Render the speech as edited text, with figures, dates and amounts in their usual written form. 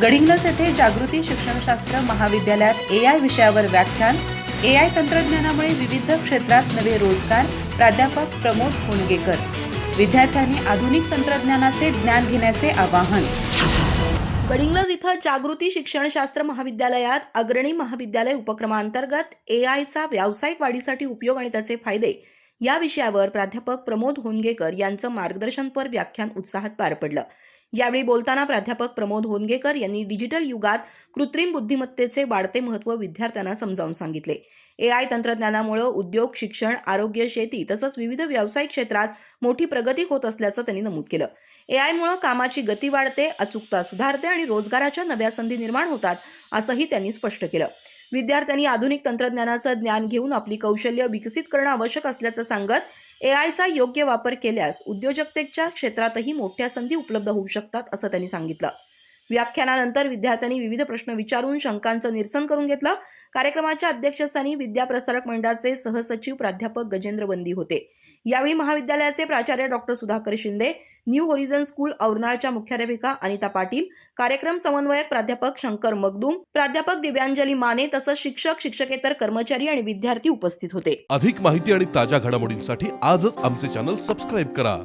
गडिंग्लज येथे जागृती शिक्षणशास्त्र महाविद्यालयात एआय विषयावर व्याख्यान. एआय तंत्रज्ञानामुळे विविध क्षेत्रात नवे रोजगार. प्राध्यापक प्रमोद होनगेकर. विद्यार्थ्यांनी आधुनिक तंत्रज्ञानाचे ज्ञान घेण्याचे आवाहन. गडिंग्लज इथं जागृती शिक्षणशास्त्र महाविद्यालयात अग्रणी महाविद्यालय उपक्रमांतर्गत एआयचा व्यावसायिक वाढीसाठी उपयोग आणि त्याचे फायदे या विषयावर प्राध्यापक प्रमोद होनगेकर यांचं मार्गदर्शनपर व्याख्यान उत्साहात पार पडलं. यावेळी बोलताना प्राध्यापक प्रमोद होनगेकर यांनी डिजिटल युगात कृत्रिम बुद्धिमत्तेचे वाढते महत्त्व विद्यार्थ्यांना समजावून सांगितले. एआय तंत्रज्ञानामुळे उद्योग, शिक्षण, आरोग्य, शेती तसंच विविध व्यावसायिक क्षेत्रात मोठी प्रगती होत असल्याचं त्यांनी नमूद केलं. एआयमुळे कामाची गती वाढते, अचूकता सुधारते आणि रोजगाराच्या नव्या संधी निर्माण होतात असंही त्यांनी स्पष्ट केलं. विद्यार्थ्यांनी आधुनिक तंत्रज्ञानाचं ज्ञान घेऊन आपली कौशल्य विकसित करणं आवश्यक असल्याचं सांगत एआयचा योग्य वापर केल्यास उद्योजकतेच्या क्षेत्रातही मोठ्या संधी उपलब्ध होऊ शकतात असं त्यांनी सांगितलं. व्याख्यानानंतर विद्यार्थ्यांनी विविध प्रश्न विचारून शंकांचं निरसन करून घेतलं. कार्यक्रमाच्या अध्यक्षस्थानी विद्याप्रसारक मंडळाचे सहसचिव प्राध्यापक गजेंद्र बंदी होते. यावेळी महाविद्यालयाचे प्राचार्य doctor Sudhakar Shinde, New Horizon School औरनाळच्या मुख्याध्यापिका अनिता पाटील, कार्यक्रम समन्वयक प्राध्यापक शंकर मगदूम, प्राध्यापक दिव्यांजली माने तसंच शिक्षक, शिक्षकेतर कर्मचारी आणि विद्यार्थी उपस्थित होते. अधिक माहिती आणि ताज्या घडामोडींसाठी आजच आमचे चॅनल सबस्क्राईब करा.